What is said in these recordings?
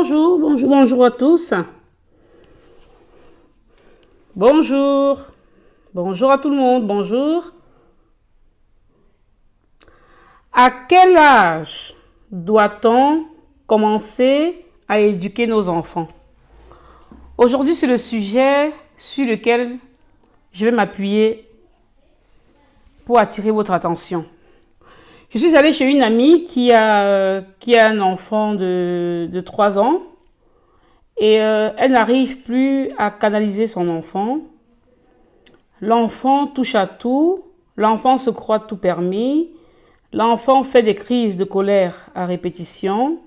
Bonjour à tous. Bonjour à tout le monde, bonjour. À quel âge doit-on commencer à éduquer nos enfants? Aujourd'hui, c'est le sujet sur lequel je vais m'appuyer pour attirer votre attention. Je suis allée chez une amie qui a un enfant de 3 ans et elle n'arrive plus à canaliser son enfant. L'enfant touche à tout, l'enfant se croit tout permis, l'enfant fait des crises de colère à répétition,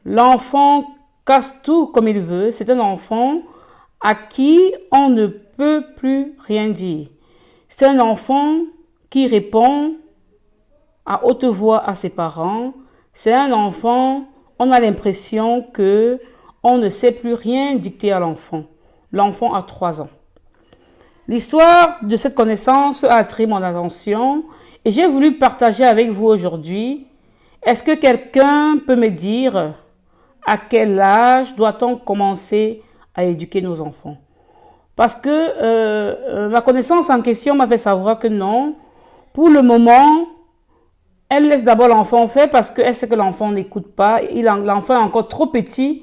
l'enfant casse tout comme il veut. C'est un enfant à qui on ne peut plus rien dire. C'est un enfant qui répond à haute voix à ses parents. C'est un enfant, on a l'impression que on ne sait plus rien dicter à l'enfant. L'enfant a 3 ans. L'histoire de cette connaissance a attiré mon attention et j'ai voulu partager avec vous aujourd'hui. Est-ce que quelqu'un peut me dire à quel âge doit-on commencer à éduquer nos enfants? Parce que ma connaissance en question m'a fait savoir que non, pour le moment, elle laisse d'abord l'enfant faire parce qu'elle sait que l'enfant n'écoute pas. L'enfant est encore trop petit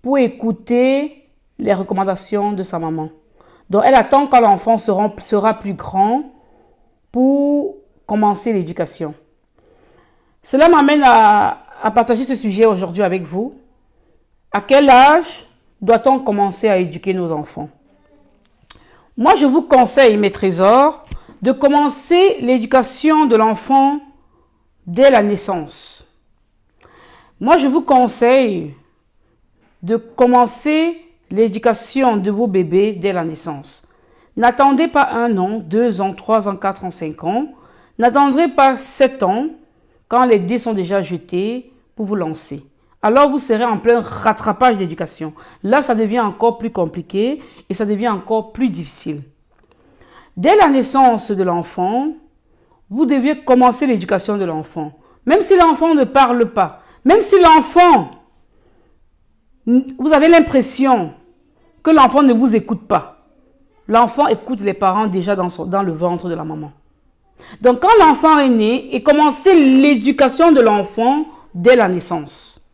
pour écouter les recommandations de sa maman. Donc, elle attend quand l'enfant sera plus grand pour commencer l'éducation. Cela m'amène à partager ce sujet aujourd'hui avec vous. À quel âge doit-on commencer à éduquer nos enfants? Moi, je vous conseille, mes trésors, de commencer l'éducation de l'enfant dès la naissance. Moi, je vous conseille de commencer l'éducation de vos bébés dès la naissance. N'attendez pas 1 an, 2 ans, 3 ans, 4 ans, 5 ans. N'attendrez pas 7 ans quand les dés sont déjà jetés pour vous lancer. Alors, vous serez en plein rattrapage d'éducation. Là, ça devient encore plus compliqué et ça devient encore plus difficile. Dès la naissance de l'enfant, vous devez commencer l'éducation de l'enfant. Même si l'enfant ne parle pas, même si l'enfant, vous avez l'impression que l'enfant ne vous écoute pas. L'enfant écoute les parents déjà dans le ventre de la maman. Donc quand l'enfant est né, et commencez l'éducation de l'enfant dès la naissance.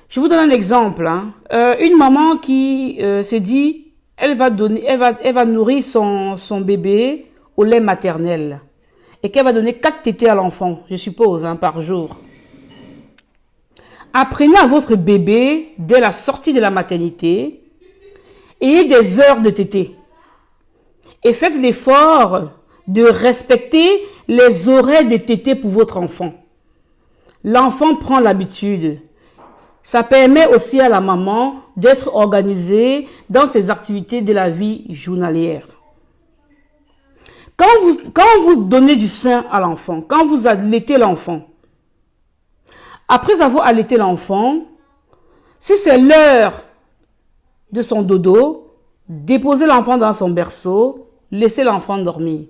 Je vous donne un exemple. Une maman qui se dit, elle va nourrir son bébé au lait maternel et qu'elle va donner 4 tétés à l'enfant, je suppose, par jour. Apprenez à votre bébé, dès la sortie de la maternité, ayez des heures de tétés et faites l'effort de respecter les horaires de tétés pour votre enfant. L'enfant prend l'habitude. Ça permet aussi à la maman d'être organisée dans ses activités de la vie journalière. Quand vous donnez du sein à l'enfant, quand vous allaitez l'enfant, après avoir allaité l'enfant, si c'est l'heure de son dodo, déposez l'enfant dans son berceau, laissez l'enfant dormir.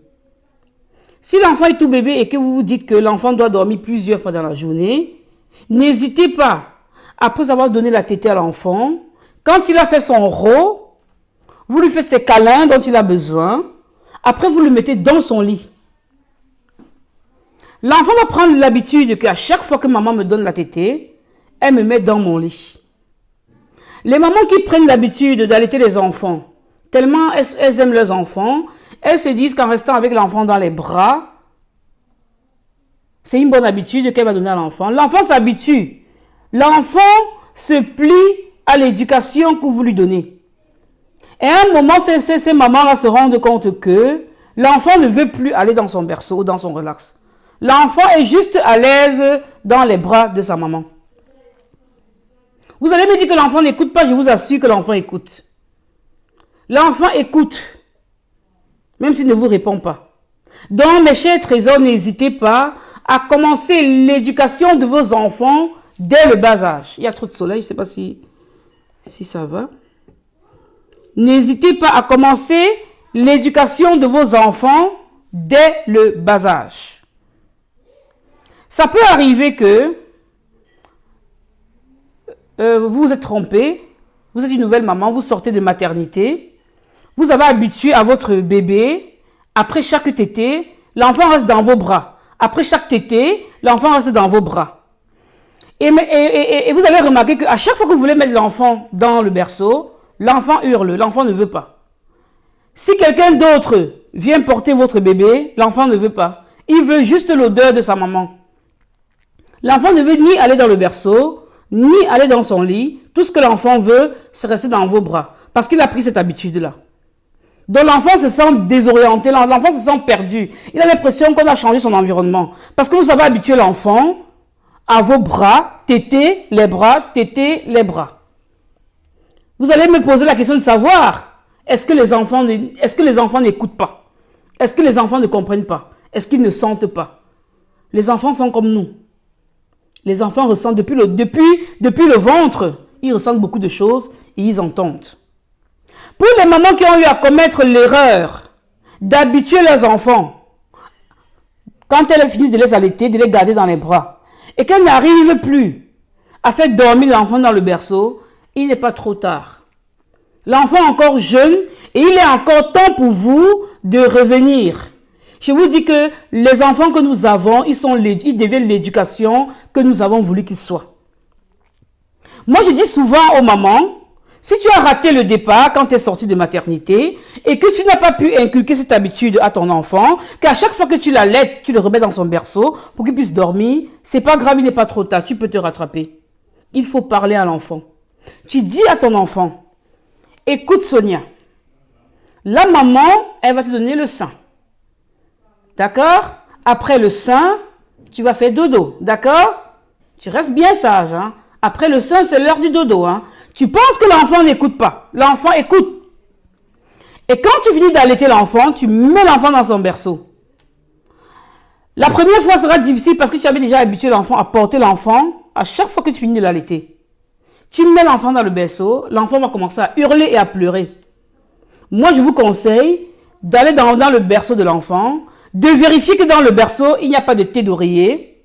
Si l'enfant est tout bébé et que vous vous dites que l'enfant doit dormir plusieurs fois dans la journée, n'hésitez pas, après avoir donné la tétée à l'enfant, quand il a fait son rot, vous lui faites ses câlins dont il a besoin. Après, vous le mettez dans son lit. L'enfant va prendre l'habitude qu'à chaque fois que maman me donne la tétée, elle me met dans mon lit. Les mamans qui prennent l'habitude d'allaiter les enfants, tellement elles aiment leurs enfants, elles se disent qu'en restant avec l'enfant dans les bras, c'est une bonne habitude qu'elle va donner à l'enfant. L'enfant s'habitue. L'enfant se plie à l'éducation que vous lui donnez. Et à un moment, ces mamans se rendent compte que l'enfant ne veut plus aller dans son berceau ou dans son relax. L'enfant est juste à l'aise dans les bras de sa maman. Vous allez me dire que l'enfant n'écoute pas, je vous assure que l'enfant écoute. L'enfant écoute, même s'il ne vous répond pas. Donc, mes chers trésors, n'hésitez pas à commencer l'éducation de vos enfants dès le bas âge. Il y a trop de soleil, je ne sais pas si ça va. N'hésitez pas à commencer l'éducation de vos enfants dès le bas âge. Ça peut arriver que vous vous êtes trompé, vous êtes une nouvelle maman, vous sortez de maternité, vous avez habitué à votre bébé, après chaque tétée, l'enfant reste dans vos bras. Après chaque tétée, l'enfant reste dans vos bras. Et vous avez remarqué qu'à chaque fois que vous voulez mettre l'enfant dans le berceau, l'enfant hurle, l'enfant ne veut pas. Si quelqu'un d'autre vient porter votre bébé, l'enfant ne veut pas. Il veut juste l'odeur de sa maman. L'enfant ne veut ni aller dans le berceau, ni aller dans son lit. Tout ce que l'enfant veut, c'est rester dans vos bras. Parce qu'il a pris cette habitude-là. Donc l'enfant se sent désorienté, l'enfant se sent perdu. Il a l'impression qu'on a changé son environnement. Parce que vous avez habitué l'enfant à vos bras, tétez les bras, tétez les bras. Vous allez me poser la question de savoir, est-ce que les enfants n'écoutent pas? Est-ce que les enfants ne comprennent pas? Est-ce qu'ils ne sentent pas? Les enfants sont comme nous. Les enfants ressentent depuis le ventre, ils ressentent beaucoup de choses et ils entendent. Pour les mamans qui ont eu à commettre l'erreur d'habituer leurs enfants, quand elles finissent de les allaiter, de les garder dans les bras, et qu'elles n'arrivent plus à faire dormir l'enfant dans le berceau, il n'est pas trop tard. L'enfant est encore jeune et il est encore temps pour vous de revenir. Je vous dis que les enfants que nous avons, ils deviennent l'éducation que nous avons voulu qu'ils soient. Moi, je dis souvent aux mamans, si tu as raté le départ quand tu es sorti de maternité et que tu n'as pas pu inculquer cette habitude à ton enfant, qu'à chaque fois que tu l'allaites, tu le remets dans son berceau pour qu'il puisse dormir, c'est pas grave, il n'est pas trop tard, tu peux te rattraper. Il faut parler à l'enfant. Tu dis à ton enfant, écoute Sonia, la maman, elle va te donner le sein. D'accord? Après le sein, tu vas faire dodo. D'accord? Tu restes bien sage. Hein? Après le sein, c'est l'heure du dodo. Hein? Tu penses que l'enfant n'écoute pas. L'enfant écoute. Et quand tu finis d'allaiter l'enfant, tu mets l'enfant dans son berceau. La première fois sera difficile parce que tu avais déjà habitué l'enfant à porter l'enfant à chaque fois que tu finis de l'allaiter. Tu mets l'enfant dans le berceau, l'enfant va commencer à hurler et à pleurer. Moi, je vous conseille d'aller dans le berceau de l'enfant, de vérifier que dans le berceau, il n'y a pas de thé d'oreiller,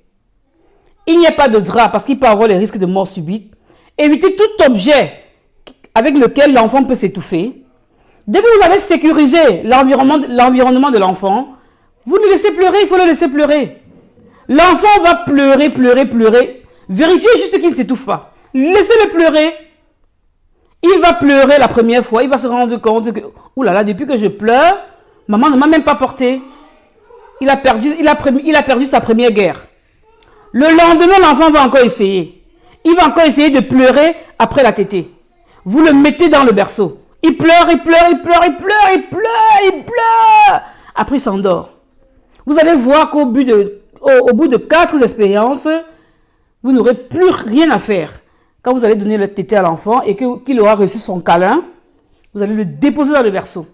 il n'y a pas de drap parce qu'il peut avoir les risques de mort subite. Évitez tout objet avec lequel l'enfant peut s'étouffer. Dès que vous avez sécurisé l'environnement de l'enfant, vous le laissez pleurer, il faut le laisser pleurer. L'enfant va pleurer, pleurer, pleurer. Vérifiez juste qu'il ne s'étouffe pas. Laissez-le pleurer. Il va pleurer la première fois, il va se rendre compte que, oulala, depuis que je pleure, maman ne m'a même pas porté. Il a perdu sa première guerre. Le lendemain, l'enfant va encore essayer. Il va encore essayer de pleurer après la tétée. Vous le mettez dans le berceau. Il pleure, il pleure, il pleure, il pleure, il pleure, il pleure. Après, il s'endort. Vous allez voir qu'au bout de 4 expériences, vous n'aurez plus rien à faire. Quand vous allez donner le tété à l'enfant et qu'il aura reçu son câlin, vous allez le déposer dans le berceau.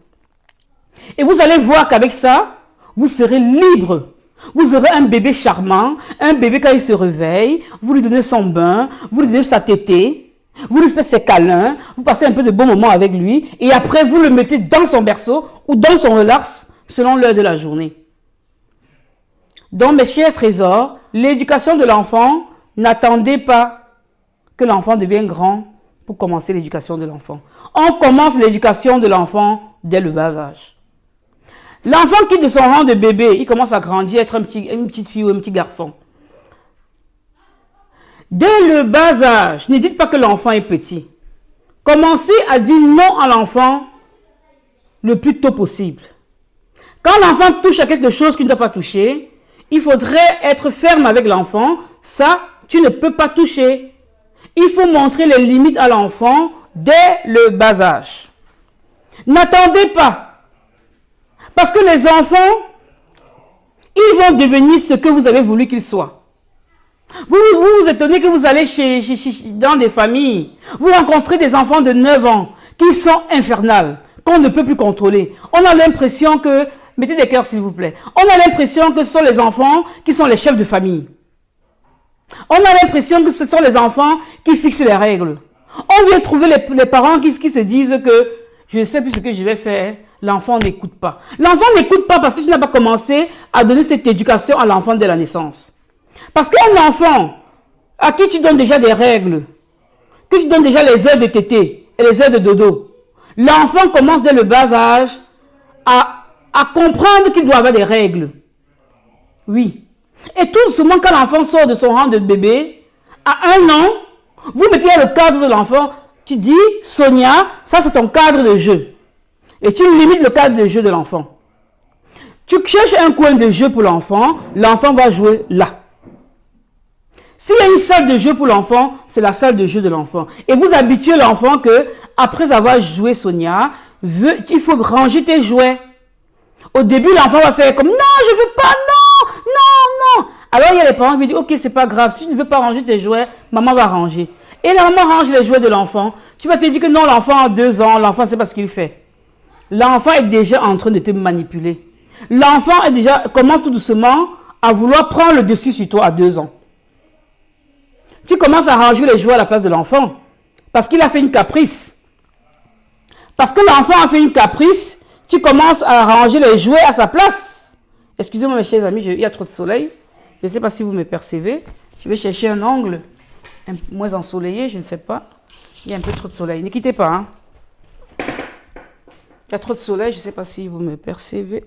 Et vous allez voir qu'avec ça, vous serez libre. Vous aurez un bébé charmant, un bébé quand il se réveille, vous lui donnez son bain, vous lui donnez sa tétée, vous lui faites ses câlins, vous passez un peu de bons moments avec lui, et après vous le mettez dans son berceau ou dans son relax selon l'heure de la journée. Donc mes chers trésors, l'éducation de l'enfant, n'attendez pas que l'enfant devienne grand pour commencer l'éducation de l'enfant. On commence l'éducation de l'enfant dès le bas âge. L'enfant quitte de son rang de bébé, il commence à grandir, être une petite fille ou un petit garçon. Dès le bas âge, ne dites pas que l'enfant est petit. Commencez à dire non à l'enfant le plus tôt possible. Quand l'enfant touche à quelque chose qu'il ne doit pas toucher, il faudrait être ferme avec l'enfant. Ça, tu ne peux pas toucher. Il faut montrer les limites à l'enfant dès le bas âge. N'attendez pas. Parce que les enfants, ils vont devenir ce que vous avez voulu qu'ils soient. Vous vous étonnez que vous allez dans des familles, vous rencontrez des enfants de 9 ans qui sont infernales, qu'on ne peut plus contrôler. On a l'impression que, mettez des cœurs s'il vous plaît, on a l'impression que ce sont les enfants qui sont les chefs de famille. On a l'impression que ce sont les enfants qui fixent les règles. On vient trouver les parents qui se disent que je ne sais plus ce que je vais faire. L'enfant n'écoute pas. L'enfant n'écoute pas parce que tu n'as pas commencé à donner cette éducation à l'enfant dès la naissance. Parce qu'un enfant à qui tu donnes déjà des règles, que tu donnes déjà les heures de tété et les heures de dodo, l'enfant commence dès le bas âge à comprendre qu'il doit avoir des règles. Oui. Et tout doucement, quand l'enfant sort de son rang de bébé, à 1 an, vous mettez le cadre de l'enfant, tu dis, Sonia, ça c'est ton cadre de jeu. Et tu limites le cadre de jeu de l'enfant. Tu cherches un coin de jeu pour l'enfant va jouer là. S'il y a une salle de jeu pour l'enfant, c'est la salle de jeu de l'enfant. Et vous habituez l'enfant que, après avoir joué Sonia, il faut ranger tes jouets. Au début, l'enfant va faire comme, non, je veux pas, non, non, non. Alors, il y a les parents qui disent, ok, c'est pas grave, si tu ne veux pas ranger tes jouets, maman va ranger. Et la maman range les jouets de l'enfant. Tu vas te dire que non, l'enfant a 2 ans, l'enfant sait pas ce qu'il fait. L'enfant est déjà en train de te manipuler. L'enfant commence tout doucement à vouloir prendre le dessus sur toi à 2 ans. Tu commences à ranger les jouets à la place de l'enfant. Parce qu'il a fait une caprice. Parce que l'enfant a fait une caprice, tu commences à ranger les jouets à sa place. Excusez-moi mes chers amis, il y a trop de soleil. Je ne sais pas si vous me percevez. Je vais chercher un angle moins ensoleillé, je ne sais pas. Il y a un peu trop de soleil. Ne quittez pas. Hein. Il y a trop de soleil, je ne sais pas si vous me percevez.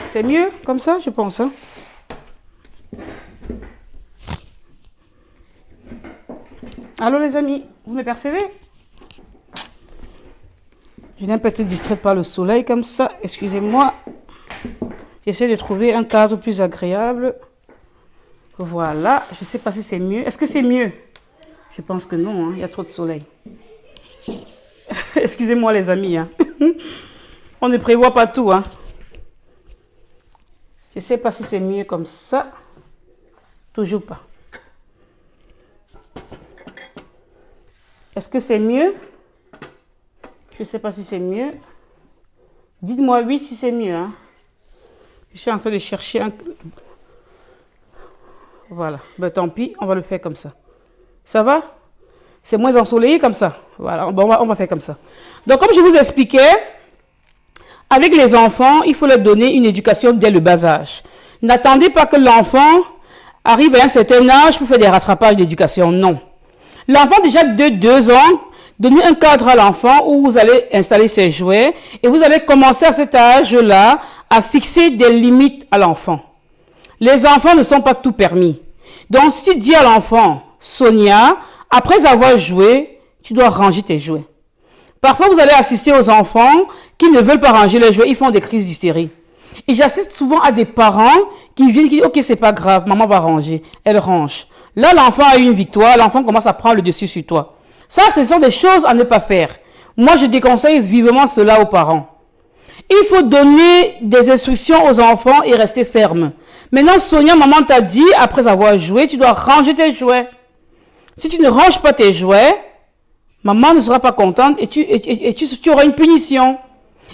C'est mieux comme ça, je pense. Hein? Allô les amis, vous me percevez? Je viens peut-être distraite par le soleil comme ça. Excusez-moi. J'essaie de trouver un cadre plus agréable. Voilà. Je ne sais pas si c'est mieux. Est-ce que c'est mieux? Je pense que non. Hein? Il y a trop de soleil. Excusez-moi les amis. Hein? On ne prévoit pas tout. Hein? Je ne sais pas si c'est mieux comme ça. Toujours pas. Est-ce que c'est mieux? Je ne sais pas si c'est mieux. Dites-moi oui si c'est mieux. Hein? Je suis en train de chercher un... Voilà. Ben, tant pis, on va le faire comme ça. Ça va? C'est moins ensoleillé comme ça. Voilà, on va faire comme ça. Donc, comme je vous expliquais, avec les enfants, il faut leur donner une éducation dès le bas âge. N'attendez pas que l'enfant arrive à un certain âge pour faire des rattrapages d'éducation. Non. L'enfant déjà de 2 ans, donnez un cadre à l'enfant où vous allez installer ses jouets et vous allez commencer à cet âge-là à fixer des limites à l'enfant. Les enfants ne sont pas tout permis. Donc, si tu dis à l'enfant, Sonia, après avoir joué, tu dois ranger tes jouets. Parfois, vous allez assister aux enfants qui ne veulent pas ranger les jouets, ils font des crises d'hystérie. Et j'assiste souvent à des parents qui viennent, qui disent, ok, c'est pas grave, maman va ranger, elle range. Là, l'enfant a eu une victoire, l'enfant commence à prendre le dessus sur toi. Ça, ce sont des choses à ne pas faire. Moi, je déconseille vivement cela aux parents. Il faut donner des instructions aux enfants et rester ferme. Maintenant, Sonia, maman t'a dit, après avoir joué, tu dois ranger tes jouets. Si tu ne ranges pas tes jouets, maman ne sera pas contente et tu auras une punition.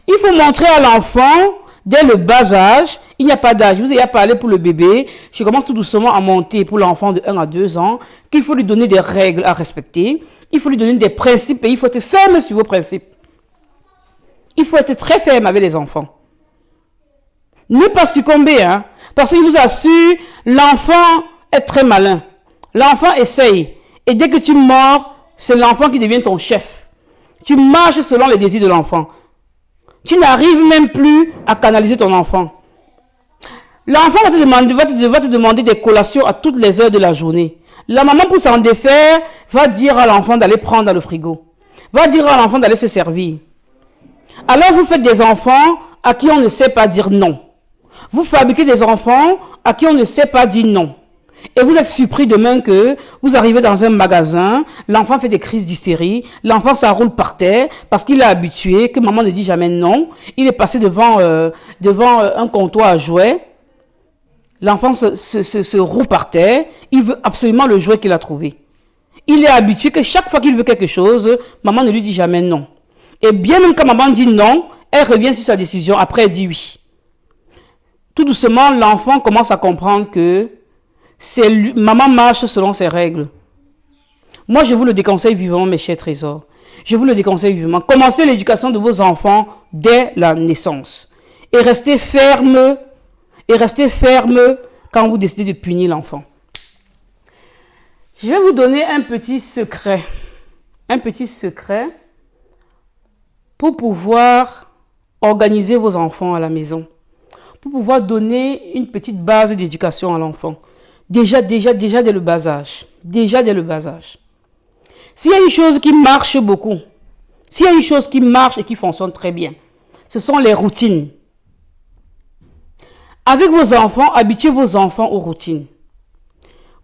Il faut montrer à l'enfant, dès le bas âge, il n'y a pas d'âge. Je vous ai parlé pour le bébé. Je commence tout doucement à monter pour l'enfant de 1 à 2 ans, qu'il faut lui donner des règles à respecter. Il faut lui donner des principes et il faut être ferme sur vos principes. Il faut être très ferme avec les enfants. Ne pas succomber, hein. Parce qu'il vous assure, l'enfant est très malin. L'enfant essaye. Et dès que tu mords, c'est l'enfant qui devient ton chef. Tu marches selon les désirs de l'enfant. Tu n'arrives même plus à canaliser ton enfant. L'enfant va te demander des collations à toutes les heures de la journée. La maman, pour s'en défaire, va dire à l'enfant d'aller prendre dans le frigo. Va dire à l'enfant d'aller se servir. Alors vous faites des enfants à qui on ne sait pas dire non. Vous fabriquez des enfants à qui on ne sait pas dire non. Et vous êtes surpris demain que vous arrivez dans un magasin, l'enfant fait des crises d'hystérie, l'enfant s'enroule par terre parce qu'il est habitué que maman ne dit jamais non. Il est passé devant un comptoir à jouets. L'enfant se roule par terre, il veut absolument le jouet qu'il a trouvé. Il est habitué que chaque fois qu'il veut quelque chose, maman ne lui dit jamais non. Et bien même quand maman dit non, elle revient sur sa décision, après elle dit oui. Tout doucement, l'enfant commence à comprendre que maman marche selon ses règles. Moi, je vous le déconseille vivement, mes chers trésors. Je vous le déconseille vivement. Commencez l'éducation de vos enfants dès la naissance. Et restez ferme quand vous décidez de punir l'enfant. Je vais vous donner un petit secret. Un petit secret pour pouvoir organiser vos enfants à la maison. Pour pouvoir donner une petite base d'éducation à l'enfant. Déjà dès le bas âge. Déjà dès le bas âge. S'il y a une chose qui marche beaucoup, s'il y a une chose qui marche et qui fonctionne très bien, ce sont les routines. Avec vos enfants, habituez vos enfants aux routines.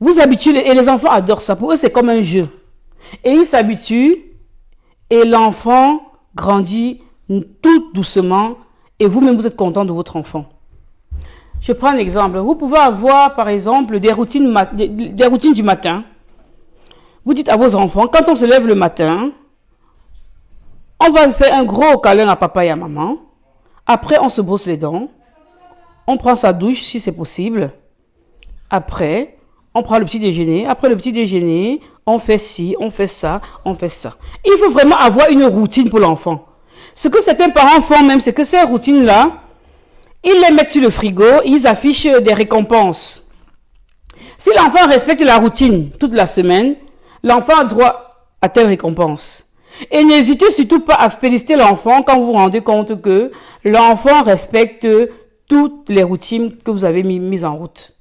Vous habituez, et les enfants adorent ça. Pour eux, c'est comme un jeu. Et ils s'habituent, et l'enfant grandit tout doucement, et vous-même, vous êtes content de votre enfant. Je prends un exemple. Vous pouvez avoir, par exemple, des routines du matin. Vous dites à vos enfants, quand on se lève le matin, on va faire un gros câlin à papa et à maman. Après, on se brosse les dents. On prend sa douche, si c'est possible. Après, on prend le petit déjeuner. Après le petit déjeuner, on fait ci, on fait ça, on fait ça. Il faut vraiment avoir une routine pour l'enfant. Ce que certains parents font même, c'est que ces routines-là, ils les mettent sur le frigo, ils affichent des récompenses. Si l'enfant respecte la routine toute la semaine, l'enfant a droit à telle récompense. Et n'hésitez surtout pas à féliciter l'enfant quand vous vous rendez compte que l'enfant respecte toutes les routines que vous avez mises en route.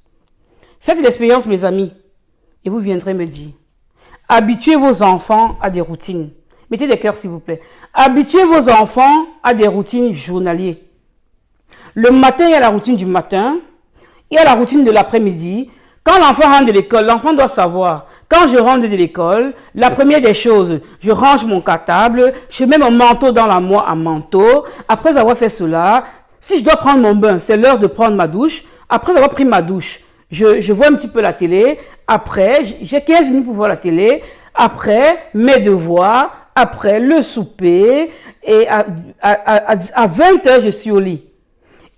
Faites l'expérience, mes amis, et vous viendrez me dire. Habituez vos enfants à des routines. Mettez des cœurs, s'il vous plaît. Habituez vos enfants à des routines journalières. Le matin, il y a la routine du matin. Il y a la routine de l'après-midi. Quand l'enfant rentre de l'école, l'enfant doit savoir. Quand je rentre de l'école, la première des choses, je range mon cartable, je mets mon manteau dans l'armoire à manteau. Après avoir fait cela, si je dois prendre mon bain, c'est l'heure de prendre ma douche. Après avoir pris ma douche, je vois un petit peu la télé. Après, j'ai 15 minutes pour voir la télé. Après, mes devoirs. Après, le souper. Et à 20 heures, je suis au lit.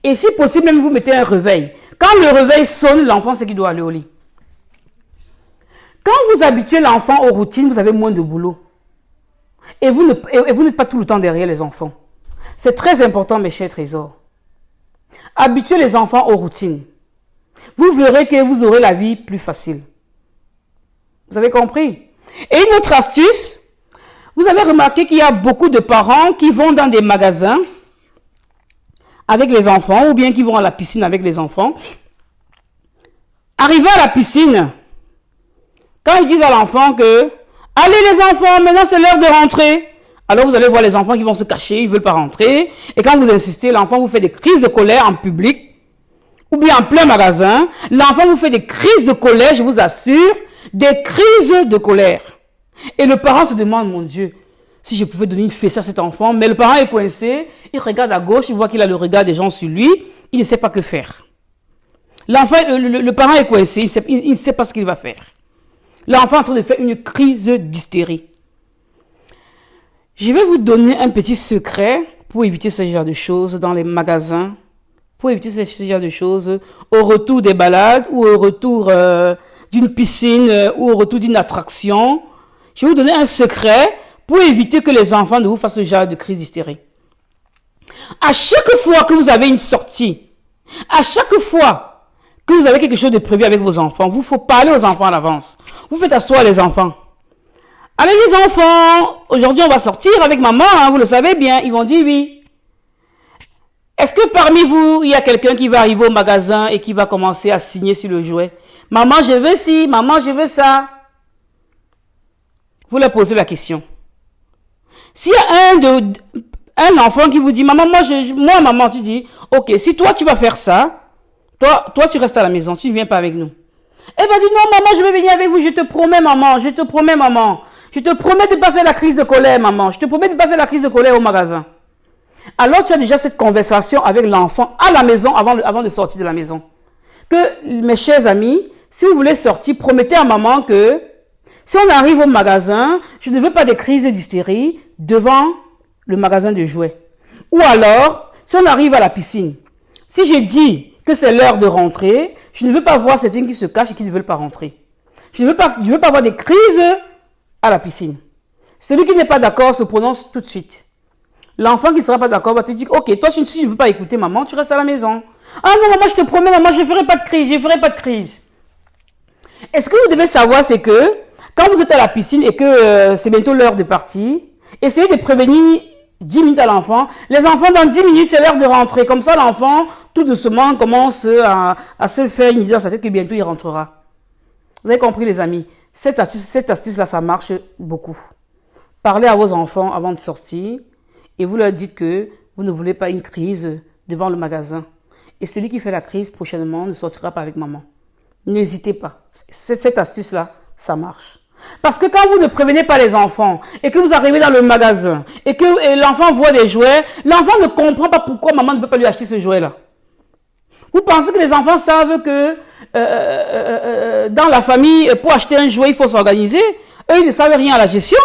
Et si possible, même vous mettez un réveil. Quand le réveil sonne, l'enfant sait qu'il doit aller au lit. Quand vous habituez l'enfant aux routines, vous avez moins de boulot. Et vous n'êtes pas tout le temps derrière les enfants. C'est très important, mes chers trésors. Habituez les enfants aux routines. Vous verrez que vous aurez la vie plus facile. Vous avez compris? Et une autre astuce, vous avez remarqué qu'il y a beaucoup de parents qui vont dans des magasins avec les enfants ou bien qui vont à la piscine avec les enfants. Arrivé à la piscine, quand ils disent à l'enfant que « Allez les enfants, maintenant c'est l'heure de rentrer », alors vous allez voir les enfants qui vont se cacher, ils ne veulent pas rentrer. Et quand vous insistez, l'enfant vous fait des crises de colère en public ou bien en plein magasin. L'enfant vous fait des crises de colère, je vous assure, des crises de colère. Et le parent se demande, mon Dieu, si je pouvais donner une fessée à cet enfant, mais le parent est coincé, il regarde à gauche, il voit qu'il a le regard des gens sur lui, il ne sait pas que faire. L'enfant, le parent est coincé, il ne sait pas ce qu'il va faire. L'enfant est en train de faire une crise d'hystérie. Je vais vous donner un petit secret pour éviter ce genre de choses dans les magasins, pour éviter ce genre de choses au retour des balades ou au retour d'une piscine ou au retour d'une attraction. Je vais vous donner un secret pour éviter que les enfants ne vous fassent ce genre de crise d'hystérie. À chaque fois que vous avez une sortie, à chaque fois que vous avez quelque chose de prévu avec vos enfants, vous faut parler aux enfants à l'avance. Vous faites asseoir les enfants. Allez les enfants, aujourd'hui on va sortir avec maman, hein, vous le savez bien. Ils vont dire oui. Est-ce que parmi vous, il y a quelqu'un qui va arriver au magasin et qui va commencer à signer sur le jouet? Maman, je veux ci, maman, je veux ça. Vous leur posez la question. S'il y a un enfant qui vous dit, maman, moi, maman, tu dis, ok, si toi tu vas faire ça, toi tu restes à la maison, tu ne viens pas avec nous. Elle va dire, non, maman, je vais venir avec vous, je te promets, maman, je te promets, maman. Je te promets de ne pas faire la crise de colère, maman. Je te promets de ne pas faire la crise de colère au magasin. Alors, tu as déjà cette conversation avec l'enfant à la maison avant de sortir de la maison. Que, mes chers amis, si vous voulez sortir, promettez à maman que si on arrive au magasin, je ne veux pas de crise d'hystérie devant le magasin de jouets. Ou alors, si on arrive à la piscine, si j'ai dit que c'est l'heure de rentrer, je ne veux pas voir certains qui se cachent et qui ne veulent pas rentrer. Je ne veux pas avoir des crises à la piscine. Celui qui n'est pas d'accord se prononce tout de suite. L'enfant qui ne sera pas d'accord va te dire, ok, toi, si tu ne veux pas écouter maman, tu restes à la maison. Ah non, maman, je te promets, maman, je ne ferai pas de crise, je ne ferai pas de crise. Et ce que vous devez savoir, c'est que Quand vous êtes à la piscine et que c'est bientôt l'heure de partir, essayez de prévenir 10 minutes à l'enfant. Les enfants, dans 10 minutes, c'est l'heure de rentrer. Comme ça, l'enfant, tout doucement, commence à se faire une idée dans sa tête que bientôt il rentrera. Vous avez compris, les amis? Cette astuce-là, ça marche beaucoup. Parlez à vos enfants avant de sortir et vous leur dites que vous ne voulez pas une crise devant le magasin. Et celui qui fait la crise prochainement ne sortira pas avec maman. N'hésitez pas. Cette astuce-là, ça marche. Parce que quand vous ne prévenez pas les enfants et que vous arrivez dans le magasin et que l'enfant voit des jouets, l'enfant ne comprend pas pourquoi maman ne peut pas lui acheter ce jouet-là. Vous pensez que les enfants savent que dans la famille, pour acheter un jouet, il faut s'organiser? Eux, ils ne savent rien à la gestion.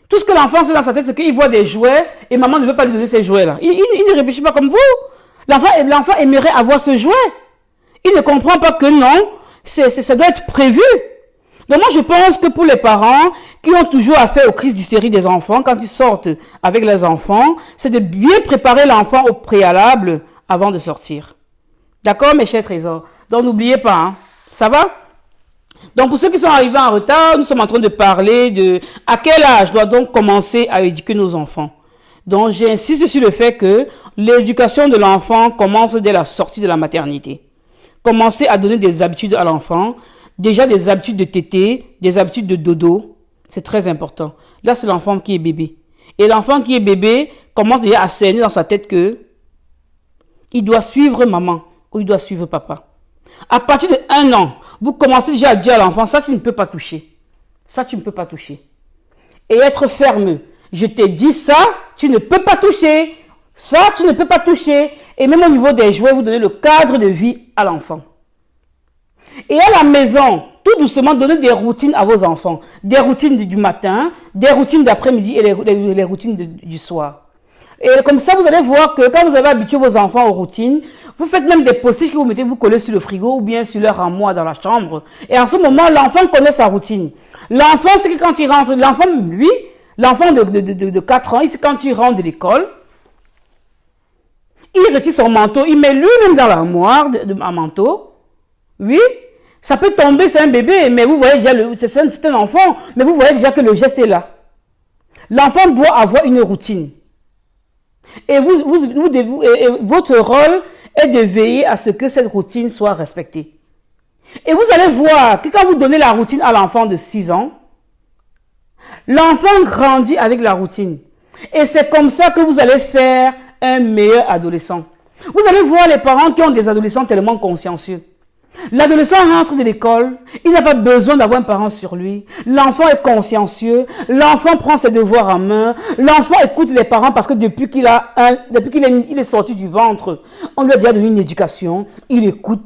Tout ce que l'enfant sait dans sa tête, c'est qu'il voit des jouets et maman ne veut pas lui donner ces jouets-là. Il ne réfléchit pas comme vous. L'enfant aimerait avoir ce jouet. Il ne comprend pas que non, ça doit être prévu. Donc moi, je pense que pour les parents qui ont toujours affaire aux crises d'hystérie des enfants, quand ils sortent avec les enfants, c'est de bien préparer l'enfant au préalable avant de sortir. D'accord, mes chers trésors? Donc n'oubliez pas, hein. Ça va? Donc pour ceux qui sont arrivés en retard, nous sommes en train de parler de à quel âge doit donc commencer à éduquer nos enfants. Donc j'insiste sur le fait que l'éducation de l'enfant commence dès la sortie de la maternité. Commencez à donner des habitudes à l'enfant, déjà des habitudes de tété, des habitudes de dodo, c'est très important. Là, c'est l'enfant qui est bébé. Et l'enfant qui est bébé commence déjà à cerner dans sa tête que il doit suivre maman ou il doit suivre papa. À partir de 1 an, vous commencez déjà à dire à l'enfant, ça tu ne peux pas toucher. Ça tu ne peux pas toucher. Et être ferme. Je t'ai dit ça, tu ne peux pas toucher. Ça, tu ne peux pas toucher. Et même au niveau des jouets, vous donnez le cadre de vie à l'enfant. Et à la maison, tout doucement, donnez des routines à vos enfants. Des routines du matin, des routines d'après-midi et les routines du soir. Et comme ça, vous allez voir que quand vous avez habitué vos enfants aux routines, vous faites même des post-it que vous collez sur le frigo ou bien sur leur armoire dans la chambre. Et en ce moment, l'enfant connaît sa routine. L'enfant, c'est que quand il rentre, l'enfant, lui, l'enfant de 4 ans, c'est quand il rentre de l'école, il retire son manteau, il met lui-même dans l'armoire un manteau. Oui, ça peut tomber, c'est un bébé, mais vous voyez déjà, c'est un enfant, mais vous voyez déjà que le geste est là. L'enfant doit avoir une routine. Et votre rôle est de veiller à ce que cette routine soit respectée. Et vous allez voir que quand vous donnez la routine à l'enfant de 6 ans, l'enfant grandit avec la routine. Et c'est comme ça que vous allez faire un meilleur adolescent. Vous allez voir les parents qui ont des adolescents tellement consciencieux. L'adolescent rentre de l'école, il n'a pas besoin d'avoir un parent sur lui. L'enfant est consciencieux, l'enfant prend ses devoirs en main, l'enfant écoute les parents parce que depuis qu'il est sorti du ventre, on lui a déjà donné une éducation, il écoute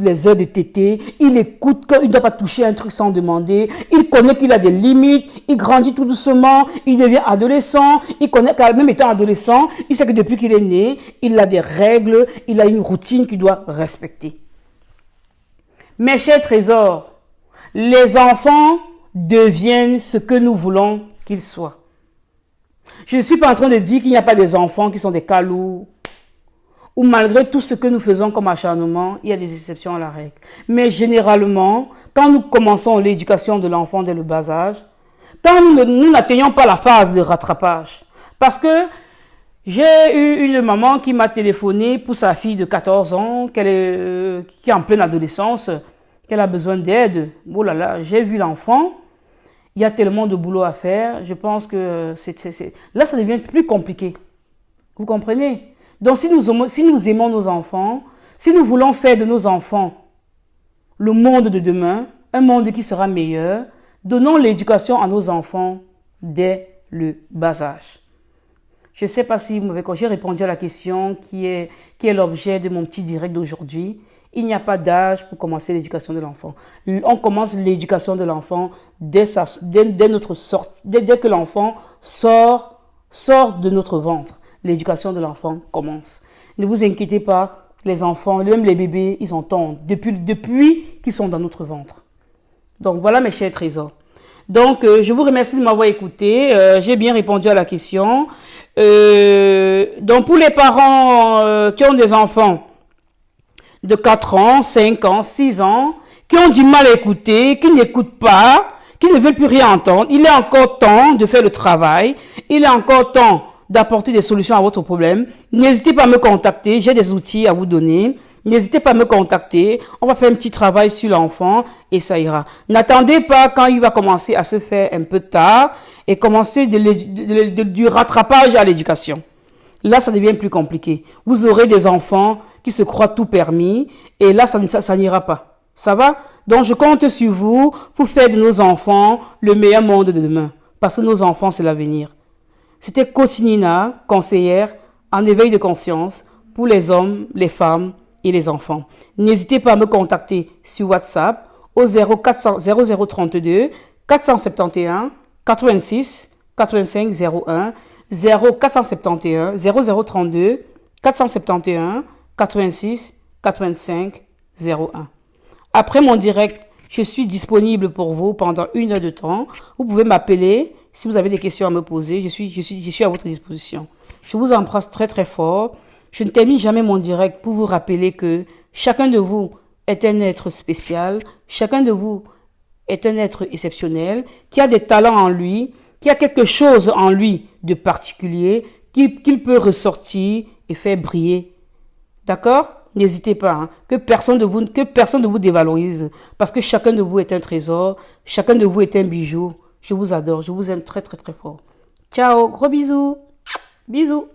les heures de tété, il écoute qu'il ne doit pas toucher un truc sans demander, il connaît qu'il a des limites, il grandit tout doucement, il devient adolescent, il connaît qu'à même étant adolescent, il sait que depuis qu'il est né, il a des règles, il a une routine qu'il doit respecter. Mes chers trésors, les enfants deviennent ce que nous voulons qu'ils soient. Je ne suis pas en train de dire qu'il n'y a pas des enfants qui sont des calots, ou malgré tout ce que nous faisons comme acharnement, il y a des exceptions à la règle. Mais généralement, quand nous commençons l'éducation de l'enfant dès le bas âge, quand nous n'atteignons pas la phase de rattrapage, parce que j'ai eu une maman qui m'a téléphoné pour sa fille de 14 ans, qui est en pleine adolescence, qu'elle a besoin d'aide. Oh là là, j'ai vu l'enfant, il y a tellement de boulot à faire, je pense que là ça devient plus compliqué. Vous comprenez? Donc si nous aimons nos enfants, si nous voulons faire de nos enfants le monde de demain, un monde qui sera meilleur, donnons l'éducation à nos enfants dès le bas âge. Je ne sais pas si j'ai répondu à la question qui est l'objet de mon petit direct d'aujourd'hui. Il n'y a pas d'âge pour commencer l'éducation de l'enfant. On commence l'éducation de l'enfant dès notre sortie, dès que l'enfant sort de notre ventre. L'éducation de l'enfant commence. Ne vous inquiétez pas, les enfants, même les bébés, ils entendent depuis qu'ils sont dans notre ventre. Donc voilà mes chers trésors. Donc je vous remercie de m'avoir écouté. J'ai bien répondu à la question. Donc pour les parents qui ont des enfants de 4 ans, 5 ans, 6 ans, qui ont du mal à écouter, qui n'écoutent pas, qui ne veulent plus rien entendre. Il est encore temps de faire le travail. Il est encore temps d'apporter des solutions à votre problème. N'hésitez pas à me contacter. J'ai des outils à vous donner. N'hésitez pas à me contacter. On va faire un petit travail sur l'enfant et ça ira. N'attendez pas quand il va commencer à se faire un peu tard et commencer du rattrapage à l'éducation. Là, ça devient plus compliqué. Vous aurez des enfants qui se croient tout permis et là, ça n'ira pas. Ça va? Donc, je compte sur vous pour faire de nos enfants le meilleur monde de demain. Parce que nos enfants, c'est l'avenir. C'était Kosinina, conseillère en éveil de conscience pour les hommes, les femmes et les enfants. N'hésitez pas à me contacter sur WhatsApp au 0032 471 86 85 01 0471 0032 471 86 85 01. Après mon direct, je suis disponible pour vous pendant 1 heure de temps. Vous pouvez m'appeler si vous avez des questions à me poser. Je suis à votre disposition. Je vous embrasse très très fort. Je ne termine jamais mon direct pour vous rappeler que chacun de vous est un être spécial. Chacun de vous est un être exceptionnel qui a des talents en lui, qui a quelque chose en lui de particulier qu'il peut ressortir et faire briller. D'accord? N'hésitez pas, hein, que personne de vous dévalorise, parce que chacun de vous est un trésor, chacun de vous est un bijou. Je vous adore, je vous aime très très très fort. Ciao, gros bisous. Bisous.